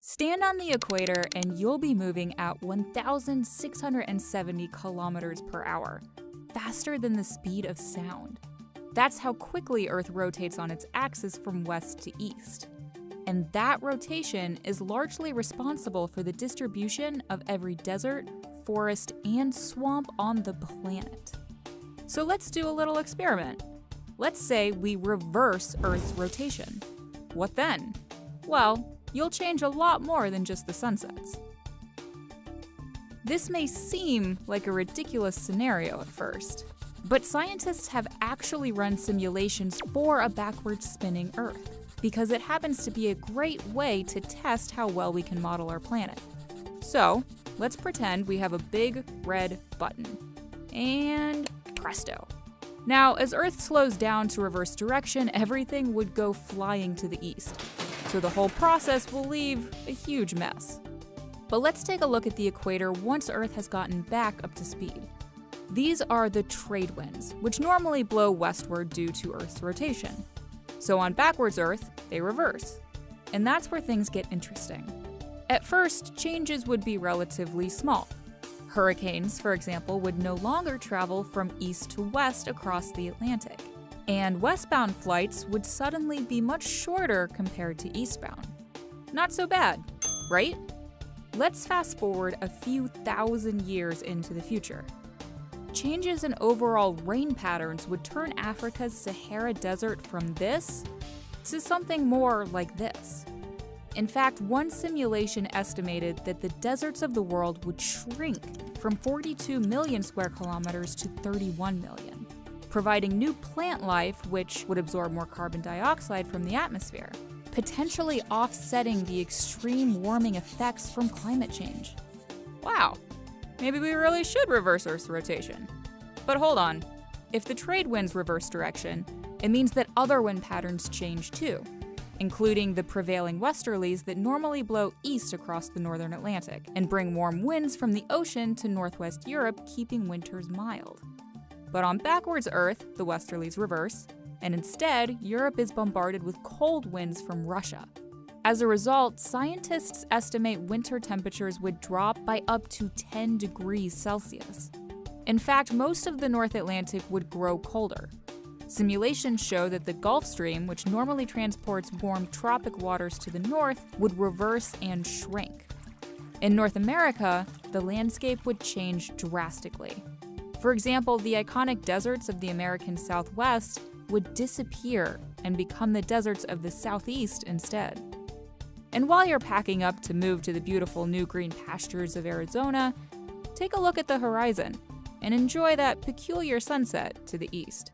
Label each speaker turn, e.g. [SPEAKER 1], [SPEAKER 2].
[SPEAKER 1] Stand on the equator and you'll be moving at 1,670 kilometers per hour, faster than the speed of sound. That's how quickly Earth rotates on its axis from west to east. And that rotation is largely responsible for the distribution of every desert, forest, and swamp on the planet. So let's do a little experiment. Let's say we reverse Earth's rotation. What then? Well, you'll change a lot more than just the sunsets. This may seem like a ridiculous scenario at first, but scientists have actually run simulations for a backwards spinning Earth, because it happens to be a great way to test how well we can model our planet. So, let's pretend we have a big red button. And presto. Now, as Earth slows down to reverse direction, everything would go flying to the east. So the whole process will leave a huge mess. But let's take a look at the equator once Earth has gotten back up to speed. These are the trade winds, which normally blow westward due to Earth's rotation. So on backwards Earth, they reverse. And that's where things get interesting. At first, changes would be relatively small. Hurricanes, for example, would no longer travel from east to west across the Atlantic. And westbound flights would suddenly be much shorter compared to eastbound. Not so bad, right? Let's fast forward a few thousand years into the future. Changes in overall rain patterns would turn Africa's Sahara Desert from this to something more like this. In fact, one simulation estimated that the deserts of the world would shrink from 42 million square kilometers to 31 million, providing new plant life which would absorb more carbon dioxide from the atmosphere, potentially offsetting the extreme warming effects from climate change. Wow, maybe we really should reverse Earth's rotation. But hold on, if the trade winds reverse direction, it means that other wind patterns change too, including the prevailing westerlies that normally blow east across the northern Atlantic and bring warm winds from the ocean to northwest Europe, keeping winters mild. But on backwards Earth, the westerlies reverse, and instead, Europe is bombarded with cold winds from Russia. As a result, scientists estimate winter temperatures would drop by up to 10 degrees Celsius. In fact, most of the North Atlantic would grow colder. Simulations show that the Gulf Stream, which normally transports warm tropic waters to the north, would reverse and shrink. In North America, the landscape would change drastically. For example, the iconic deserts of the American Southwest would disappear and become the deserts of the Southeast instead. And while you're packing up to move to the beautiful new green pastures of Arizona, take a look at the horizon and enjoy that peculiar sunset to the east.